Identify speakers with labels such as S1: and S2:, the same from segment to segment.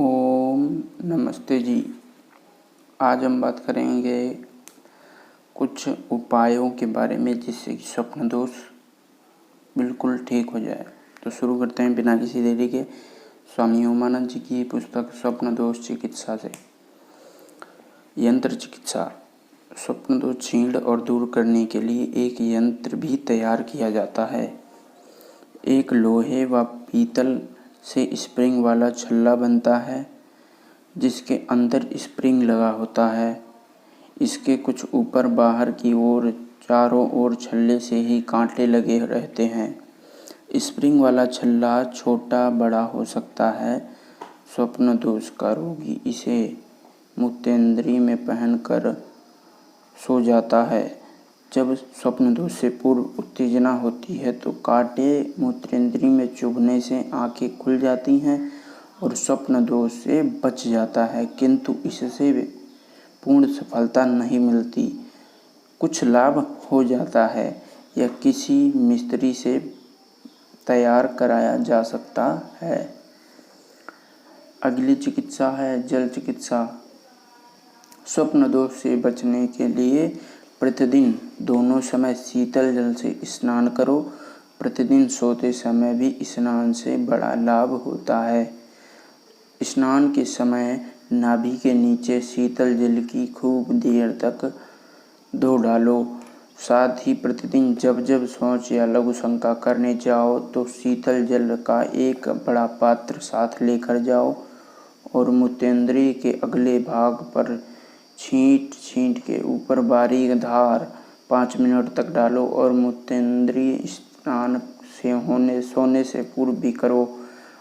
S1: ओम नमस्ते जी। आज हम बात करेंगे कुछ उपायों के बारे में जिससे कि स्वप्न दोष बिल्कुल ठीक हो जाए। तो शुरू करते हैं बिना किसी देरी के स्वामी ओमानंद जी की पुस्तक स्वप्न दोष चिकित्सा से। यंत्र चिकित्सा। स्वप्न दोष छीण और दूर करने के लिए एक यंत्र भी तैयार किया जाता है। एक लोहे व पीतल से स्प्रिंग वाला छल्ला बनता है जिसके अंदर स्प्रिंग लगा होता है। इसके कुछ ऊपर बाहर की ओर चारों ओर छल्ले से ही कांटे लगे रहते हैं। स्प्रिंग वाला छल्ला छोटा बड़ा हो सकता है। स्वप्न दोष का रोगी इसे मूत्रेंद्री में पहनकर सो जाता है। जब स्वप्न दोष से पूर्व उत्तेजना होती है तो कांटे मूत्रेंद्री में चुभने से आंखें खुल जाती हैं और स्वप्न दोष से बच जाता है, किंतु इससे पूर्ण सफलता नहीं मिलती। कुछ लाभ हो जाता है। यह किसी मिस्त्री से तैयार कराया जा सकता है। अगली चिकित्सा है जल चिकित्सा। स्वप्न दोष से बचने के लिए प्रतिदिन दोनों समय शीतल जल से स्नान करो। प्रतिदिन सोते समय भी स्नान से बड़ा लाभ होता है। स्नान के समय नाभि के नीचे शीतल जल की खूब देर तक धो डालो। साथ ही प्रतिदिन जब जब शौच या लघु शंका करने जाओ तो शीतल जल का एक बड़ा पात्र साथ लेकर जाओ और मूत्रेंद्री के अगले भाग पर छींट छींट के ऊपर बारीक धार 5 मिनट तक डालो और मूत्रेंद्री स्नान से सोने से पूर्व भी करो।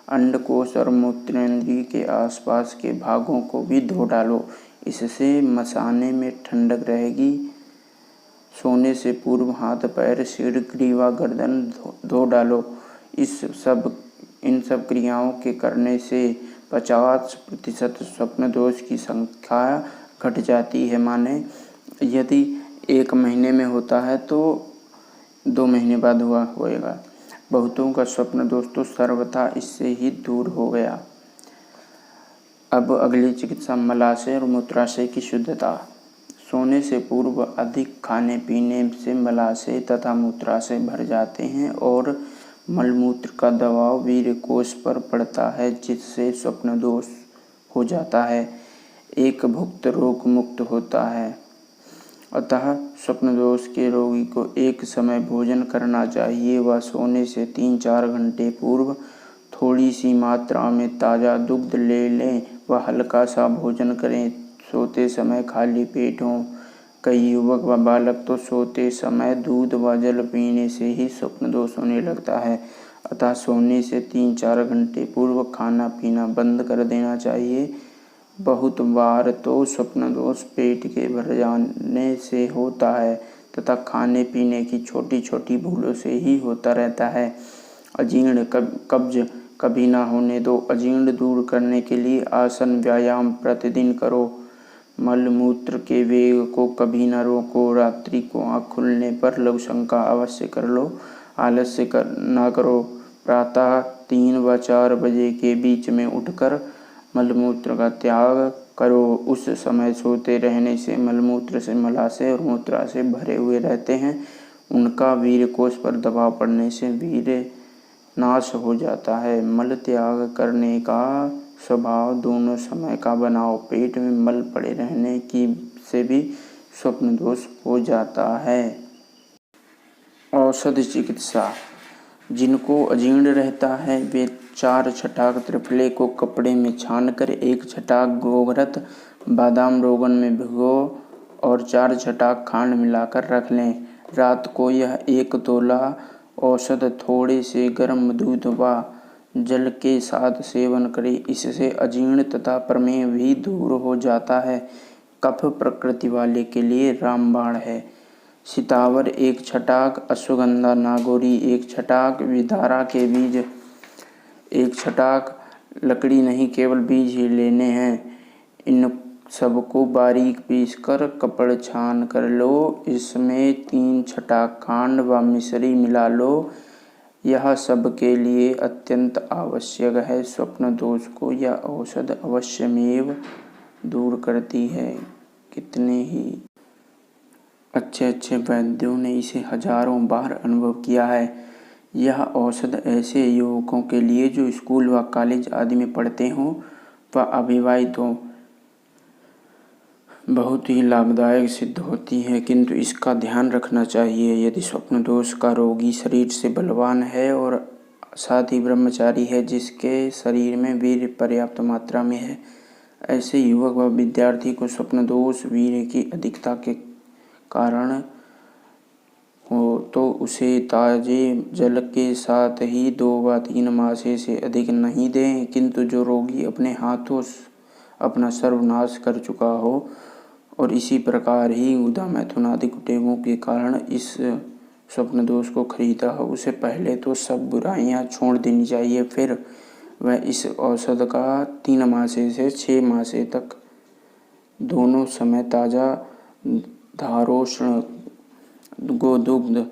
S1: अंडकोश और मूत्रेंद्री के आसपास के भागों को भी धो डालो। इससे मसाने में ठंडक रहेगी। सोने से पूर्व हाथ पैर सिर ग्रीवा गर्दन धो डालो। इन सब क्रियाओं के करने से 50% स्वप्न दोष की संख्या घट जाती है। माने यदि 1 महीने में होता है तो 2 महीने बाद होएगा। बहुतों का स्वप्न दोष तो सर्वथा इससे ही दूर हो गया। अब अगली चिकित्सा मलाशय और मूत्राशय की शुद्धता। सोने से पूर्व अधिक खाने पीने से मलाशय तथा मूत्राशय भर जाते हैं और मलमूत्र का दबाव वीर्यकोश पर पड़ता है जिससे स्वप्न दोष हो जाता है। एक भुक्त रोग मुक्त होता है। अतः स्वप्न दोष के रोगी को एक समय भोजन करना चाहिए। वह सोने से 3-4 घंटे पूर्व थोड़ी सी मात्रा में ताज़ा दुग्ध ले लें व हल्का सा भोजन करें। सोते समय खाली पेट हों। कई युवक व बालक तो सोते समय दूध व जल पीने से ही स्वप्न दोष होने लगता है। अतः सोने से 3-4 घंटे पूर्व खाना पीना बंद कर देना चाहिए। बहुत बार तो स्वप्न दोष पेट के भर जाने से होता है तथा खाने पीने की छोटी छोटी भूलों से ही होता रहता है। अजीर्ण कब्ज कभी ना होने दो। अजीर्ण दूर करने के लिए आसन व्यायाम प्रतिदिन करो। मल मूत्र के वेग को कभी न रोको। रात्रि को आँख खुलने पर लघु शंका अवश्य कर लो। आलस्य ना करो। प्रातः 3 व 4 बजे के बीच में उठकर मलमूत्र का त्याग करो। उस समय सोते रहने से मलमूत्र से मलाशय और मूत्राशय भरे हुए रहते हैं। उनका वीर्यकोश पर दबाव पड़ने से वीर्य नाश हो जाता है। मल त्याग करने का स्वभाव दोनों समय का बनाओ। पेट में मल पड़े रहने की से भी स्वप्न दोष हो जाता है। औषधि चिकित्सा। जिनको अजीर्ण रहता है वे 4 छटाक त्रिफले को कपड़े में छानकर 1 छटाक गोघृत बादाम रोगन में भिगो और 4 छटाक खांड मिलाकर रख लें। रात को यह 1 तोला औषध थोड़े से गर्म दूध व जल के साथ सेवन करें। इससे अजीर्ण तथा प्रमेह भी दूर हो जाता है। कफ प्रकृति वाले के लिए रामबाण है। सीतावर 1 छटाक, अश्वगंधा नागौरी 1 छटाक, विदारा के बीज 1 छटाक। लकड़ी नहीं केवल बीज ही लेने हैं। इन सबको बारीक पीसकर कपड़ छान कर लो। इसमें 3 छटाक खांड व मिश्री मिला लो। यह सबके लिए अत्यंत आवश्यक है। स्वप्न दोष को यह औषध अवश्यमेव दूर करती है। कितने ही अच्छे वैद्यों ने इसे हजारों बार अनुभव किया है। यह औषध ऐसे युवकों के लिए जो स्कूल व कॉलेज आदि में पढ़ते हों व अविवाहित हों बहुत ही लाभदायक सिद्ध होती है, किंतु इसका ध्यान रखना चाहिए। यदि स्वप्न दोष का रोगी शरीर से बलवान है और साथ ही ब्रह्मचारी है जिसके शरीर में वीर्य पर्याप्त मात्रा में है, ऐसे युवक व विद्यार्थी को स्वप्न दोष वीर्य की अधिकता के कारण हो तो उसे ताजे जल के साथ ही 2 व 3 मासे से अधिक नहीं दें। किंतु जो रोगी अपने हाथों अपना सर्वनाश कर चुका हो और इसी प्रकार ही उदा मैथुन आदि कुटेवों के कारण इस स्वप्न दोष को खरीदा हो, उसे पहले तो सब बुराइयां छोड़ देनी चाहिए। फिर वह इस औषध का 3 मासे से 6 मासे तक दोनों समय ताज़ा धारोष्ण गोदुग्ध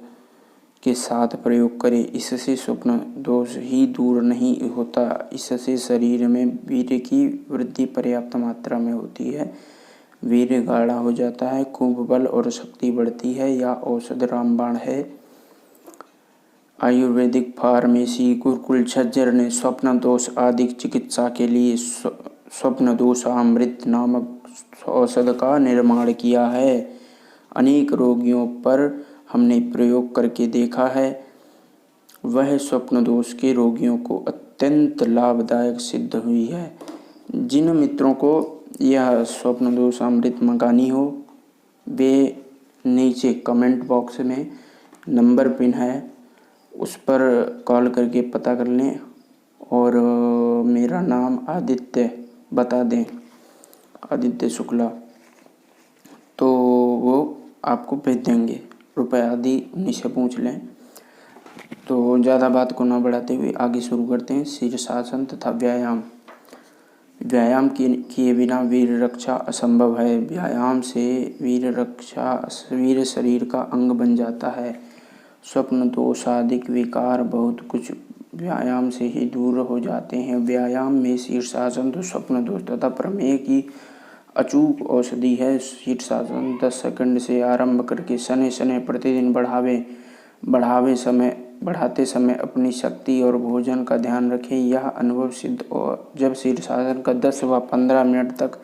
S1: के साथ प्रयोग करें। इससे स्वप्न दोष ही दूर नहीं होता, इससे शरीर में वीर्य की वृद्धि पर्याप्त मात्रा में होती है, वीर्य गाढ़ा हो जाता है, खूब बल और शक्ति बढ़ती है। यह औषध रामबाण है। आयुर्वेदिक फार्मेसी गुरुकुल झज्जर ने स्वप्न दोष आदि चिकित्सा के लिए स्वप्न दोषामृत नामक औषध का निर्माण किया है। अनेक रोगियों पर हमने प्रयोग करके देखा है। वह स्वप्न दोष के रोगियों को अत्यंत लाभदायक सिद्ध हुई है। जिन मित्रों को यह स्वप्न दोष अमृत मंगानी हो वे नीचे कमेंट बॉक्स में नंबर पिन है, उस पर कॉल करके पता कर लें और मेरा नाम आदित्य बता दें, आदित्य शुक्ला, तो वो आपको भेज देंगे। रुपए आदि उन्हीं से पूछ लें। तो ज़्यादा बात को न बढ़ाते हुए आगे शुरू करते हैं। शीर्षासन तथा व्यायाम। व्यायाम किए बिना वीर रक्षा असंभव है। व्यायाम से वीर शरीर का अंग बन जाता है। स्वप्न दोषादिक विकार बहुत कुछ व्यायाम से ही दूर हो जाते हैं। व्यायाम में शीर्षासन तो स्वप्न दोष तथा प्रमेय की अचूक औषधि है। शीर्षासन 10 सेकंड से आरंभ करके शनै शनै प्रतिदिन बढ़ाते समय अपनी शक्ति और भोजन का ध्यान रखें। यह अनुभव सिद्ध और जब शीर्षासन का 10 व 15 मिनट तक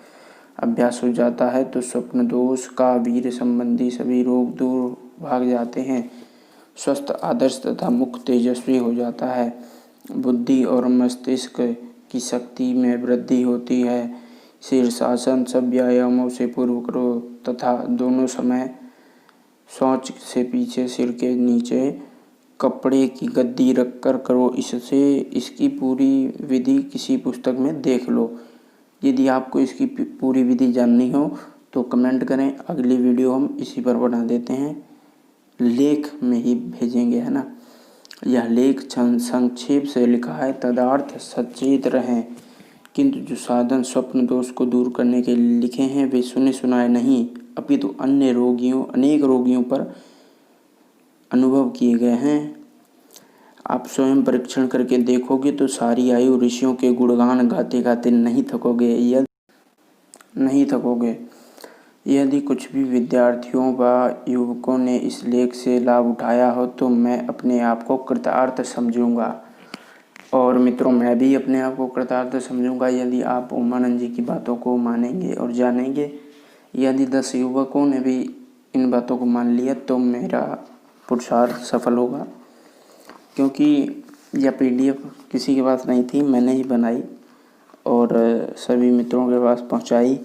S1: अभ्यास हो जाता है तो स्वप्न दोष का वीर्य संबंधी सभी रोग दूर भाग जाते हैं। स्वस्थ, आदर्श तथा मुक्त तेजस्वी हो जाता है। बुद्धि और मस्तिष्क की शक्ति में वृद्धि होती है। शीर्षासन सब व्यायामों से पूर्व करो तथा दोनों समय शौच से पीछे सिर के नीचे कपड़े की गद्दी रखकर करो। इसकी पूरी विधि किसी पुस्तक में देख लो। यदि आपको इसकी पूरी विधि जाननी हो तो कमेंट करें, अगली वीडियो हम इसी पर बना देते हैं, लेख में ही भेजेंगे, है ना। यह लेख संक्षेप से लिखा है। तदार्थ सचेत रहें, किंतु जो साधन स्वप्न दोष को दूर करने के लिए लिखे हैं वे सुने सुनाए नहीं अपितु अनेक रोगियों पर अनुभव किए गए हैं। आप स्वयं परीक्षण करके देखोगे तो सारी आयु ऋषियों के गुणगान गाते गाते नहीं थकोगे। यदि कुछ भी विद्यार्थियों व युवकों ने इस लेख से लाभ उठाया हो तो मैं अपने आप को कृतार्थ समझूंगा। और मित्रों, मैं भी अपने आप को कृतार्थ समझूंगा यदि आप उमानंद जी की बातों को मानेंगे और जानेंगे। यदि 10 युवकों ने भी इन बातों को मान लिया तो मेरा पुरुषार्थ सफल होगा, क्योंकि यह PDF किसी के पास नहीं थी, मैंने ही बनाई और सभी मित्रों के पास पहुंचाई।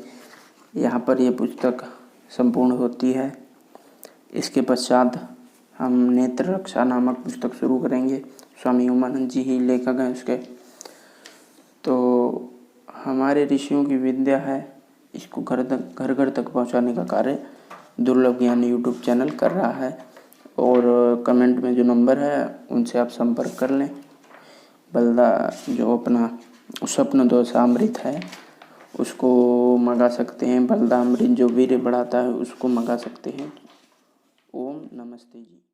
S1: यहाँ पर यह पुस्तक संपूर्ण होती है। इसके पश्चात हम नेत्र रक्षा नामक पुस्तक शुरू करेंगे। स्वामी उमानंद जी ही लेखक हैं उसके। तो हमारे ऋषियों की विद्या है, इसको घर घर तक पहुंचाने का कार्य दुर्लभ ज्ञान यूट्यूब चैनल कर रहा है। और कमेंट में जो नंबर है उनसे आप संपर्क कर लें। जो अपना स्वप्न दोषामृत है उसको मंगा सकते हैं। बलदामृत जो वीर्य बढ़ाता है उसको मंगा सकते हैं। ओम नमस्ते जी।